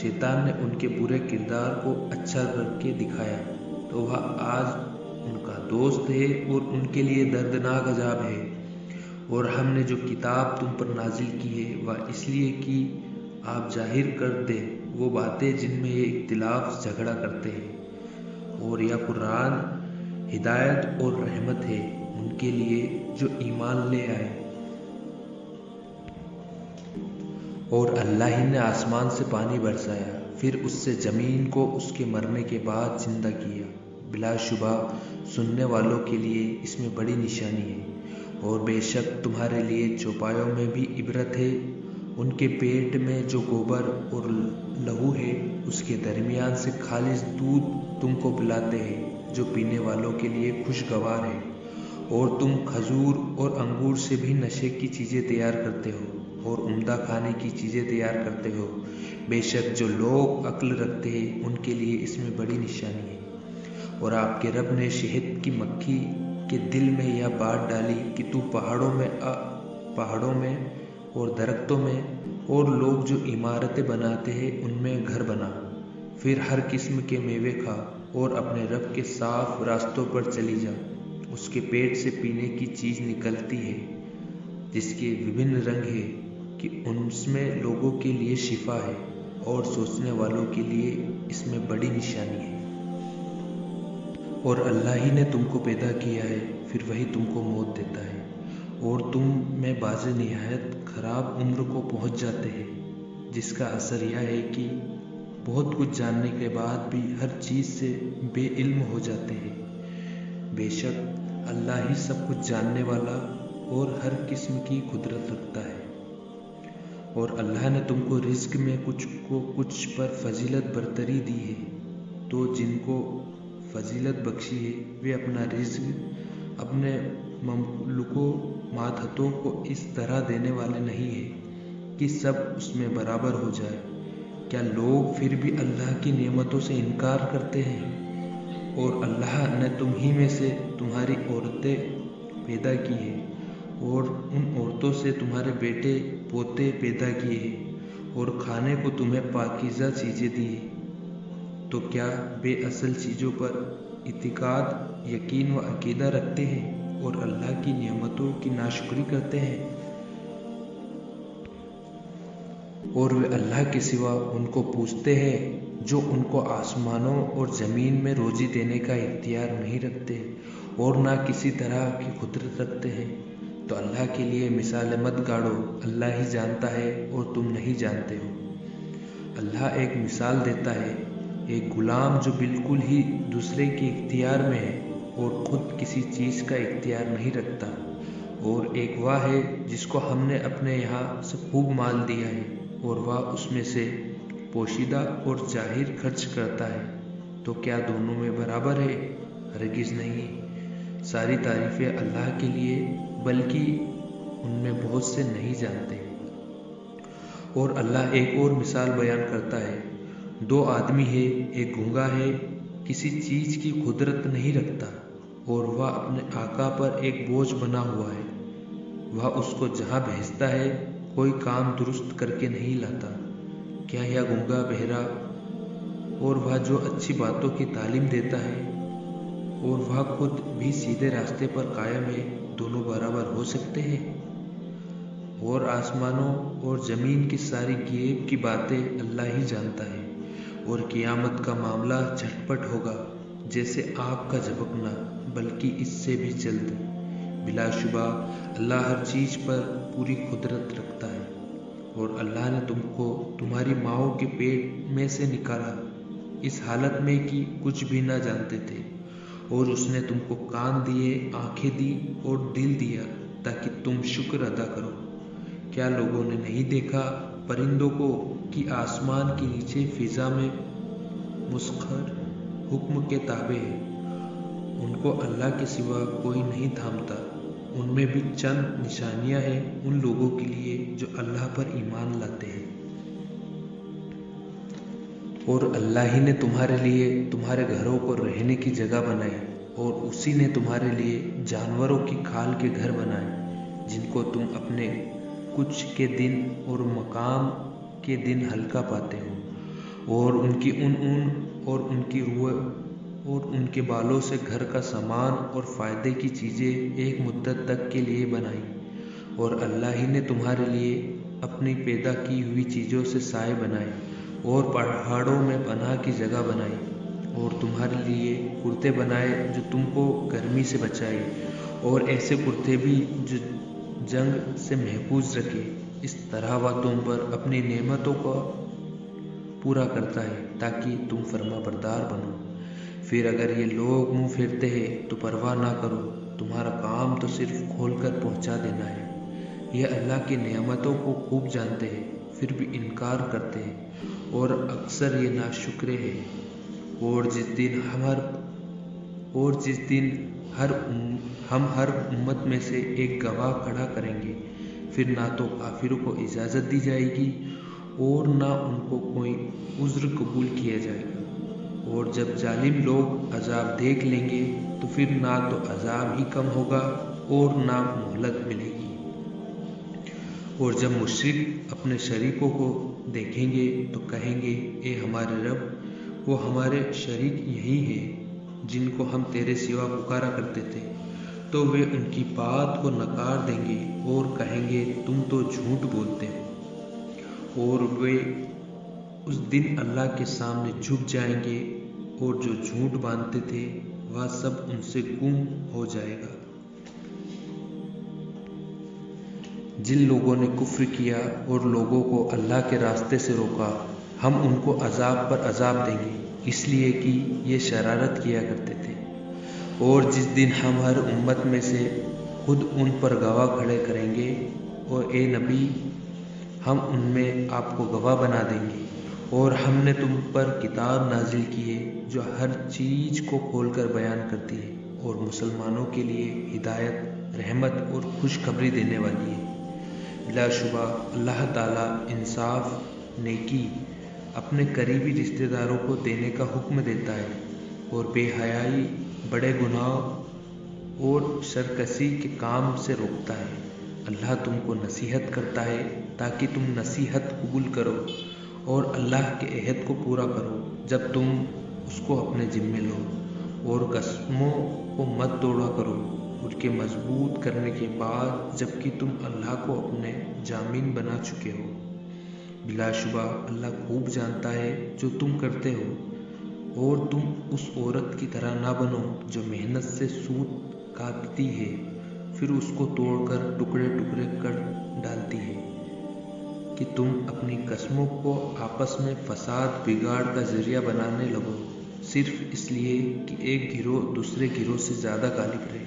شیطان نے ان کے برے کردار کو اچھا کر کے دکھایا، تو وہ آج ان کا دوست ہے اور ان کے لیے دردناک عذاب ہے۔ اور ہم نے جو کتاب تم پر نازل کی ہے وہ اس لیے کہ آپ ظاہر کر دے وہ باتیں جن میں یہ اختلاف جھگڑا کرتے ہیں، اور یہ قرآن ہدایت اور رحمت ہے ان کے لیے جو ایمان لے آئے۔ اور اللہ ہی نے آسمان سے پانی برسایا، پھر اس سے زمین کو اس کے مرنے کے بعد زندہ کیا۔ بلا شبہ سننے والوں کے لیے اس میں بڑی نشانی ہے، اور بے شک تمہارے لیے چوپایوں میں بھی عبرت ہے۔ ان کے پیٹ میں جو گوبر اور لہو ہے اس کے درمیان سے خالص دودھ تم کو پلاتے ہیں جو پینے والوں کے لیے خوشگوار ہے، اور تم کھجور اور انگور سے بھی نشے کی چیزیں تیار کرتے ہو اور عمدہ کھانے کی چیزیں تیار کرتے ہو۔ بے شک جو لوگ عقل رکھتے ہیں ان کے لیے اس میں بڑی نشانی ہے۔ اور آپ کے رب نے شہد کی مکھی کے دل میں یہ بات ڈالی کہ تو پہاڑوں میں اور درختوں میں اور لوگ جو عمارتیں بناتے ہیں ان میں گھر بنا، پھر ہر قسم کے میوے کھا اور اپنے رب کے صاف راستوں پر چلی جا۔ اس کے پیٹ سے پینے کی چیز نکلتی ہے جس کے وبھن رنگ ہیں کہ ان میں لوگوں کے لیے شفا ہے، اور سوچنے والوں کے لیے اس میں بڑی نشانی ہے۔ اور اللہ ہی نے تم کو پیدا کیا ہے، پھر وہی تم کو موت دیتا ہے، اور تم میں بعض نہایت خراب عمر کو پہنچ جاتے ہیں، جس کا اثر یہ ہے کہ بہت کچھ جاننے کے بعد بھی ہر چیز سے بے علم ہو جاتے ہیں۔ بے شک اللہ ہی سب کچھ جاننے والا اور ہر قسم کی قدرت رکھتا ہے۔ اور اللہ نے تم کو رزق میں کچھ پر فضیلت برتری دی ہے، تو جن کو فضیلت بخشی ہے وہ اپنا رزق اپنے مملوکوں ماتحتوں کو اس طرح دینے والے نہیں ہیں کہ سب اس میں برابر ہو جائے۔ کیا لوگ پھر بھی اللہ کی نعمتوں سے انکار کرتے ہیں؟ اور اللہ نے تم ہی میں سے تمہاری عورتیں پیدا کی ہیں، اور ان عورتوں سے تمہارے بیٹے پوتے پیدا کیے ہیں، اور کھانے کو تمہیں پاکیزہ چیزیں دی ہیں، تو کیا بے اصل چیزوں پر اعتقاد، یقین و عقیدہ رکھتے ہیں اور اللہ کی نعمتوں کی ناشکری کرتے ہیں؟ اور وہ اللہ کے سوا ان کو پوچھتے ہیں جو ان کو آسمانوں اور زمین میں روزی دینے کا اختیار نہیں رکھتے اور نہ کسی طرح کی قدرت رکھتے ہیں، تو اللہ کے لیے مثالیں مت گاڑو، اللہ ہی جانتا ہے اور تم نہیں جانتے ہو۔ اللہ ایک مثال دیتا ہے، ایک غلام جو بالکل ہی دوسرے کے اختیار میں ہے اور خود کسی چیز کا اختیار نہیں رکھتا، اور ایک وہ ہے جس کو ہم نے اپنے یہاں سے خوب مال دیا ہے اور وہ اس میں سے پوشیدہ اور ظاہر خرچ کرتا ہے، تو کیا دونوں میں برابر ہے؟ ہرگز نہیں۔ ساری تعریفیں اللہ کے لیے، بلکہ ان میں بہت سے نہیں جانتے۔ اور اللہ ایک اور مثال بیان کرتا ہے، دو آدمی ہے، ایک گونگا ہے، کسی چیز کی قدرت نہیں رکھتا اور وہ اپنے آقا پر ایک بوجھ بنا ہوا ہے، وہ اس کو جہاں بھیجتا ہے کوئی کام درست کر کے نہیں لاتا۔ کیا یہ گونگا، بہرا اور وہ جو اچھی باتوں کی تعلیم دیتا ہے اور وہ خود بھی سیدھے راستے پر قائم ہے، دونوں برابر ہو سکتے ہیں؟ اور آسمانوں اور زمین کی ساری غیب کی باتیں اللہ ہی جانتا ہے، اور قیامت کا معاملہ جھٹپٹ ہوگا جیسے آگ کا جھپکنا، بلکہ اس سے بھی جلد۔ بلا شبہ اللہ ہر چیز پر پوری قدرت رکھتا ہے، اور اللہ نے تم کو تمہاری ماؤں کے پیٹ میں سے نکالا اس حالت میں کہ کچھ بھی نہ جانتے تھے، اور اس نے تم کو کان دیے، آنکھیں دی اور دل دیا تاکہ تم شکر ادا کرو۔ کیا لوگوں نے نہیں دیکھا پرندوں کو کہ آسمان کے نیچے فضا میں مسخر حکم کے تابع ہے؟ ان کو اللہ کے سوا کوئی نہیں تھامتا۔ ان میں بھی چند نشانیاں ہیں ان لوگوں کے لیے جو اللہ پر ایمان لاتے ہیں۔ اور اللہ ہی نے تمہارے لیے تمہارے گھروں کو رہنے کی جگہ بنائی، اور اسی نے تمہارے لیے جانوروں کی کھال کے گھر بنائے جن کو تم اپنے کچھ کے دن اور مقام کے دن ہلکا پاتے ہو، اور ان کی اون اور ان کی روح اور ان کے بالوں سے گھر کا سامان اور فائدے کی چیزیں ایک مدت تک کے لیے بنائی۔ اور اللہ ہی نے تمہارے لیے اپنی پیدا کی ہوئی چیزوں سے سائے بنائے اور پہاڑوں میں پناہ کی جگہ بنائی، اور تمہارے لیے کرتے بنائے جو تم کو گرمی سے بچائے، اور ایسے کرتے بھی جو جنگ سے محفوظ رکھے۔ اس طرح وہ تم پر اپنی نعمتوں کو پورا کرتا ہے تاکہ تم فرما بردار بنو۔ پھر اگر یہ لوگ منہ پھیرتے ہیں تو پرواہ نہ کرو، تمہارا کام تو صرف کھول کر پہنچا دینا ہے۔ یہ اللہ کی نعمتوں کو خوب جانتے ہیں، پھر بھی انکار کرتے ہیں، اور اکثر یہ ناشکرے ہیں۔ اور جس دن ہم ہر امت میں سے ایک گواہ کھڑا کریں گے، پھر نہ تو کافروں کو اجازت دی جائے گی اور نہ ان کو کوئی عذر قبول کیا جائے گا، اور جب ظالم لوگ عذاب دیکھ لیں گے تو پھر نہ تو عذاب ہی کم ہوگا اور نہ مہلت ملے گی۔ اور جب مشرک اپنے شریکوں کو دیکھیں گے تو کہیں گے، اے ہمارے رب، وہ ہمارے شریک یہی ہیں جن کو ہم تیرے سوا پکارا کرتے تھے۔ تو وہ ان کی بات کو نکار دیں گے اور کہیں گے، تم تو جھوٹ بولتے ہو۔ اور وہ اس دن اللہ کے سامنے جھک جائیں گے، اور جو جھوٹ باندھتے تھے وہ سب ان سے گم ہو جائے گا۔ جن لوگوں نے کفر کیا اور لوگوں کو اللہ کے راستے سے روکا، ہم ان کو عذاب پر عذاب دیں گے، اس لیے کہ یہ شرارت کیا کرتے تھے۔ اور جس دن ہم ہر امت میں سے خود ان پر گواہ کھڑے کریں گے، اور اے نبی، ہم ان میں آپ کو گواہ بنا دیں گے، اور ہم نے تم پر کتاب نازل کی ہے جو ہر چیز کو کھول کر بیان کرتی ہے، اور مسلمانوں کے لیے ہدایت، رحمت اور خوشخبری دینے والی ہے۔ بلا شبہ اللہ تعالیٰ انصاف، نیکی اپنے قریبی رشتہ داروں کو دینے کا حکم دیتا ہے، اور بے حیائی، بڑے گناہ اور سرکشی کے کام سے روکتا ہے۔ اللہ تم کو نصیحت کرتا ہے تاکہ تم نصیحت قبول کرو اور اللہ کے عہد کو پورا کرو جب تم اس کو اپنے ذمے لو، اور قسموں کو مت توڑا کرو ان کے مضبوط کرنے کے بعد جبکہ تم اللہ کو اپنے ضامن بنا چکے ہو۔ بلا شبہ اللہ خوب جانتا ہے جو تم کرتے ہو، اور تم اس عورت کی طرح نہ بنو جو محنت سے سوت کاٹتی ہے، پھر اس کو توڑ کر ٹکڑے ٹکڑے کر ڈالتی ہے، کہ تم اپنی قسموں کو آپس میں فساد، بگاڑ کا ذریعہ بنانے لگو، صرف اس لیے کہ ایک گروہ دوسرے گروہ سے زیادہ غالب رہے۔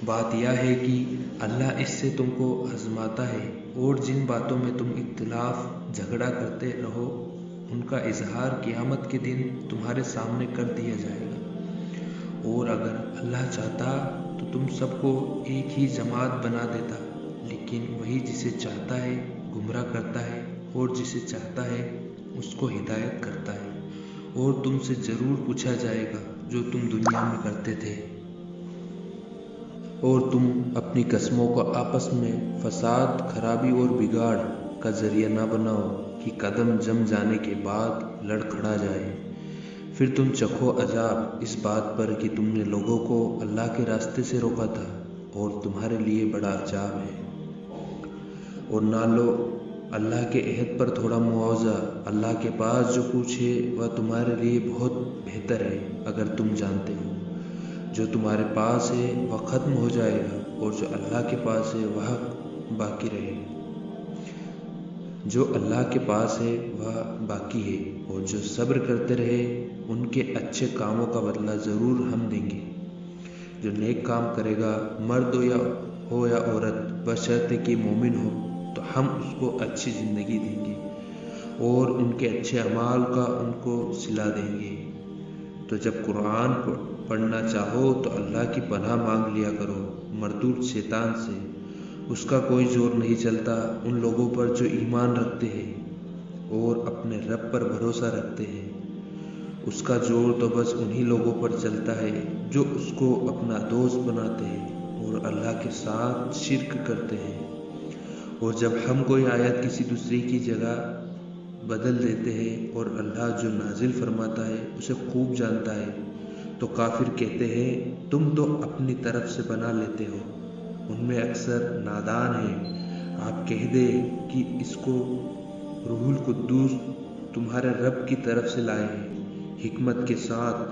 بات یہ ہے کہ اللہ اس سے تم کو آزماتا ہے، اور جن باتوں میں تم اختلاف جھگڑا کرتے رہو ان کا اظہار قیامت کے دن تمہارے سامنے کر دیا جائے گا۔ اور اگر اللہ چاہتا تو تم سب کو ایک ہی جماعت بنا دیتا، لیکن وہی جسے چاہتا ہے گمراہ کرتا ہے، اور جسے چاہتا ہے اس کو ہدایت کرتا ہے۔ اور تم سے ضرور پوچھا جائے گا جو تم دنیا میں کرتے تھے۔ اور تم اپنی قسموں کو آپس میں فساد، خرابی اور بگاڑ کا ذریعہ نہ بناؤ کہ قدم جم جانے کے بعد لڑکھڑا جائے۔ پھر تم چکھو عذاب اس بات پر کہ تم نے لوگوں کو اللہ کے راستے سے روکا تھا، اور تمہارے لیے بڑا عذاب ہے۔ اور نہ لو اللہ کے عہد پر تھوڑا معاوضہ، اللہ کے پاس جو کچھ ہے وہ تمہارے لیے بہت بہتر ہے اگر تم جانتے ہو۔ جو تمہارے پاس ہے وہ ختم ہو جائے گا، اور جو اللہ کے پاس ہے وہ باقی رہے گا۔ جو اللہ کے پاس ہے وہ باقی ہے، اور جو صبر کرتے رہے ان کے اچھے کاموں کا بدلہ ضرور ہم دیں گے۔ جو نیک کام کرے گا، مرد ہو یا عورت، بشرطے کہ مومن ہو، تو ہم اس کو اچھی زندگی دیں گے، اور ان کے اچھے اعمال کا ان کو صلہ دیں گے۔ تو جب قرآن پڑھنا چاہو تو اللہ کی پناہ مانگ لیا کرو مردود شیطان سے۔ اس کا کوئی زور نہیں چلتا ان لوگوں پر جو ایمان رکھتے ہیں اور اپنے رب پر بھروسہ رکھتے ہیں۔ اس کا زور تو بس انہی لوگوں پر چلتا ہے جو اس کو اپنا دوست بناتے ہیں اور اللہ کے ساتھ شرک کرتے ہیں۔ اور جب ہم کوئی آیت کسی دوسری کی جگہ بدل دیتے ہیں اور اللہ جو نازل فرماتا ہے اسے خوب جانتا ہے، تو کافر کہتے ہیں تم تو اپنی طرف سے بنا لیتے ہو، ان میں اکثر نادان ہیں۔ آپ کہہ دیں کہ اس کو روح القدس تمہارے رب کی طرف سے لائے ہیں، حکمت کے ساتھ،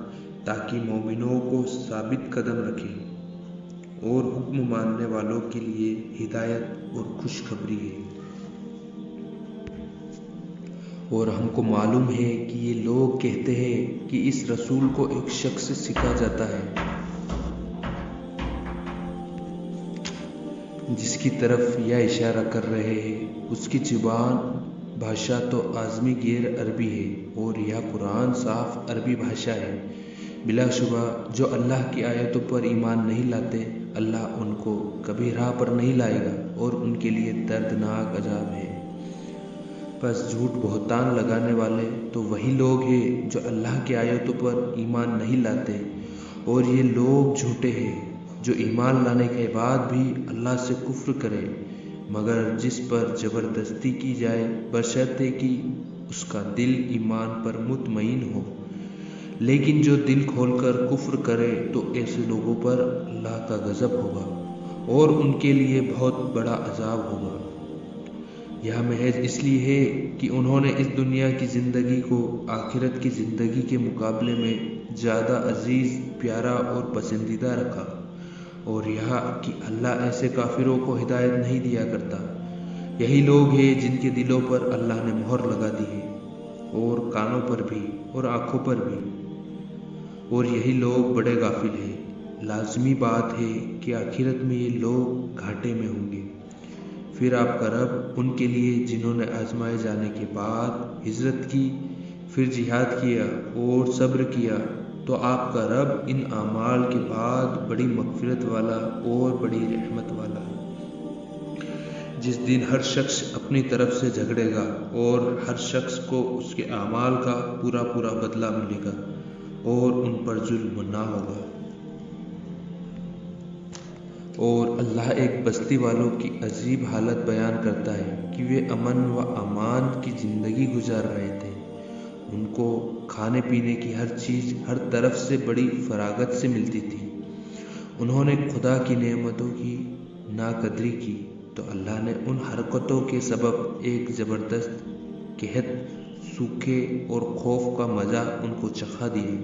تاکہ مومنوں کو ثابت قدم رکھے، اور حکم ماننے والوں کے لیے ہدایت اور خوشخبری ہے۔ اور ہم کو معلوم ہے کہ یہ لوگ کہتے ہیں کہ اس رسول کو ایک شخص سے سکھا جاتا ہے جس کی طرف یہ اشارہ کر رہے ہیں۔ اس کی زبان بھاشا تو اعظمی غیر عربی ہے، اور یہ قرآن صاف عربی بھاشا ہے۔ بلا شبہ جو اللہ کی آیتوں پر ایمان نہیں لاتے، اللہ ان کو کبھی راہ پر نہیں لائے گا، اور ان کے لیے دردناک عذاب ہے۔ بس جھوٹ بہتان لگانے والے تو وہی لوگ ہیں جو اللہ کی آیتوں پر ایمان نہیں لاتے، اور یہ لوگ جھوٹے ہیں جو ایمان لانے کے بعد بھی اللہ سے کفر کرے، مگر جس پر زبردستی کی جائے، بشرطے کہ اس کا دل ایمان پر مطمئن ہو۔ لیکن جو دل کھول کر کفر کرے تو ایسے لوگوں پر اللہ کا غضب ہوگا، اور ان کے لیے بہت بڑا عذاب ہوگا۔ یہ محض اس لیے ہے کہ انہوں نے اس دنیا کی زندگی کو آخرت کی زندگی کے مقابلے میں زیادہ عزیز، پیارا اور پسندیدہ رکھا، اور یہ کہ اللہ ایسے کافروں کو ہدایت نہیں دیا کرتا۔ یہی لوگ ہیں جن کے دلوں پر اللہ نے مہر لگا دی ہے، اور کانوں پر بھی اور آنکھوں پر بھی، اور یہی لوگ بڑے غافل ہیں۔ لازمی بات ہے کہ آخرت میں یہ لوگ گھاٹے میں ہوں گے۔ پھر آپ کا رب ان کے لیے جنہوں نے آزمائے جانے کے بعد ہجرت کی، پھر جہاد کیا اور صبر کیا، تو آپ کا رب ان اعمال کے بعد بڑی مغفرت والا اور بڑی رحمت والا ہے۔ جس دن ہر شخص اپنی طرف سے جھگڑے گا، اور ہر شخص کو اس کے اعمال کا پورا بدلہ ملے گا، اور ان پر ظلم نہ ہوگا۔ اور اللہ ایک بستی والوں کی عجیب حالت بیان کرتا ہے کہ وہ امن و امان کی زندگی گزار رہے تھے۔ ان کو کھانے پینے کی ہر چیز ہر طرف سے بڑی فراغت سے ملتی تھی۔ انہوں نے خدا کی نعمتوں کی ناقدری کی تو اللہ نے ان حرکتوں کے سبب ایک زبردست قحط، سوکھے اور خوف کا مزہ ان کو چکھا دیا۔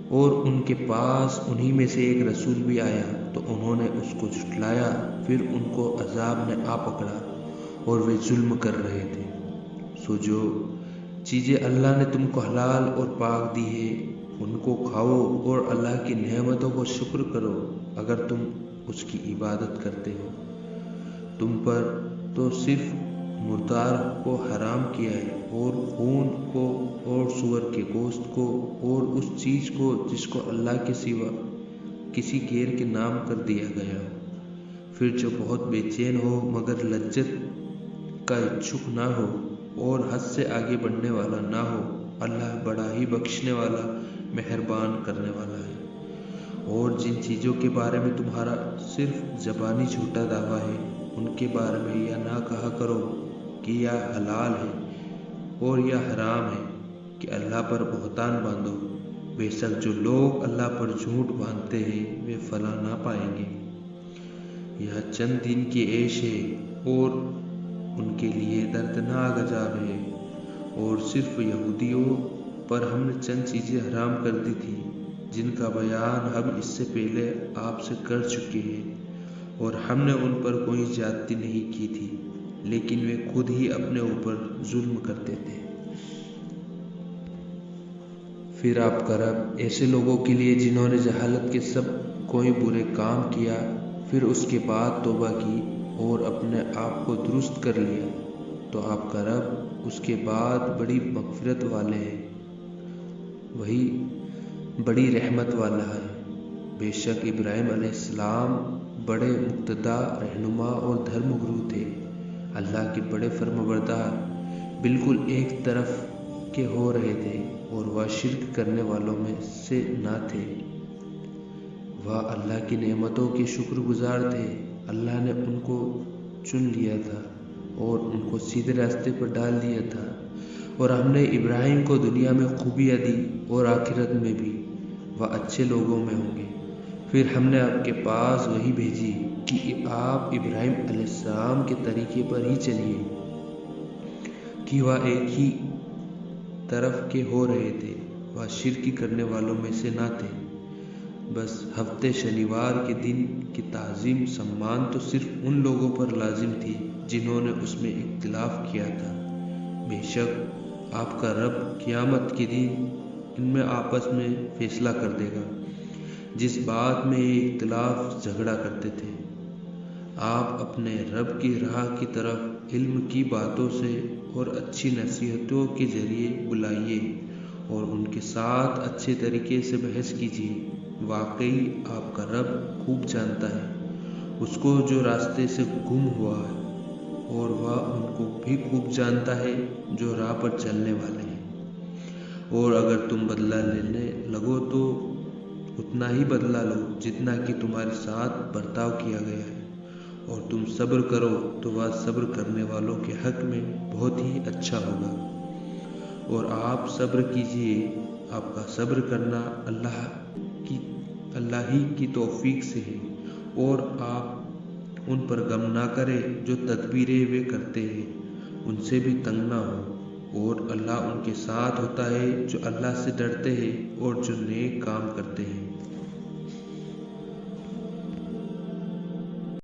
اور ان کے پاس انہی میں سے ایک رسول بھی آیا تو انہوں نے اس کو جھٹلایا، پھر ان کو عذاب نے آ پکڑا اور وہ ظلم کر رہے تھے۔ سو جو چیزیں اللہ نے تم کو حلال اور پاک دی ہے ان کو کھاؤ، اور اللہ کی نعمتوں کو شکر کرو اگر تم اس کی عبادت کرتے ہو۔ تم پر تو صرف مردار کو حرام کیا ہے، اور خون کو، اور سور کے گوشت کو، اور اس چیز کو جس کو اللہ کے سوا کسی غیر کے نام کر دیا گیا ہو۔ پھر جو بہت بے چین ہو مگر لذت کا اچھک نہ ہو اور حد سے آگے بڑھنے والا نہ ہو، اللہ بڑا ہی بخشنے والا، مہربان کرنے والا ہے۔ اور جن چیزوں کے بارے میں تمہارا صرف زبانی جھوٹا دعویٰ ہے، ان کے بارے میں یہ نہ کہا کرو کہ یہ حلال ہے اور یہ حرام ہے کہ اللہ پر بہتان باندھو۔ بے شک جو لوگ اللہ پر جھوٹ باندھتے ہیں وہ فلاح نہ پائیں گے۔ یہ چند دن کی عیش ہے اور ان کے لیے دردناک عذاب ہے۔ اور صرف یہودیوں پر ہم نے چند چیزیں حرام کر دی تھی جن کا بیان ہم اس سے پہلے آپ سے کر چکے ہیں، اور ہم نے ان پر کوئی زیادتی نہیں کی تھی، لیکن وہ خود ہی اپنے اوپر ظلم کرتے تھے۔ پھر آپ کا رب ایسے لوگوں کے لیے جنہوں نے جہالت کے سب کوئی برے کام کیا، پھر اس کے بعد توبہ کی اور اپنے آپ کو درست کر لیا، تو آپ کا رب اس کے بعد بڑی مغفرت والے ہیں، وہی بڑی رحمت والا ہے۔ بے شک ابراہیم علیہ السلام بڑے مقتدی رہنما اور دھرم گرو تھے، اللہ کے بڑے فرمانبردار، بالکل ایک طرف کے ہو رہے تھے، اور وہ شرک کرنے والوں میں سے نہ تھے۔ وہ اللہ کی نعمتوں کے شکر گزار تھے۔ اللہ نے ان کو چن لیا تھا اور ان کو سیدھے راستے پر ڈال دیا تھا، اور ہم نے ابراہیم کو دنیا میں خوبیاں دی اور آخرت میں بھی وہ اچھے لوگوں میں ہوں گے۔ پھر ہم نے آپ کے پاس وحی بھیجی کہ آپ ابراہیم علیہ السلام کے طریقے پر ہی چلیے، کہ وہ ایک ہی طرف کے ہو رہے تھے، وہ شرک کرنے والوں میں سے نہ تھے۔ بس ہفتے شنیوار کے دن کی تعظیم سمان تو صرف ان لوگوں پر لازم تھی جنہوں نے اس میں اختلاف کیا تھا۔ بے شک آپ کا رب قیامت کے دن ان میں آپس میں فیصلہ کر دے گا جس بات میں یہ اختلاف جھگڑا کرتے تھے۔ آپ اپنے رب کی راہ کی طرف علم کی باتوں سے اور اچھی نصیحتوں کے ذریعے بلائیے، اور ان کے ساتھ اچھے طریقے سے بحث کیجیے۔ واقعی آپ کا رب خوب جانتا ہے اس کو جو راستے سے گم ہوا ہے، اور وہ ان کو بھی خوب جانتا ہے جو راہ پر چلنے والے ہیں۔ اور اگر تم بدلہ لینے لگو تو اتنا ہی بدلہ لو جتنا کہ تمہارے ساتھ برتاؤ کیا گیا ہے، اور تم صبر کرو تو وہ صبر کرنے والوں کے حق میں بہت ہی اچھا ہوگا۔ اور آپ صبر کیجئے، آپ کا صبر کرنا اللہ ہی کی توفیق سے ہے، اور آپ ان پر غم نہ کریں جو تدبیریں وہ کرتے ہیں، ان سے بھی تنگ نہ ہو، اور اللہ ان کے ساتھ ہوتا ہے جو اللہ سے ڈرتے ہیں اور جو نیک کام کرتے ہیں۔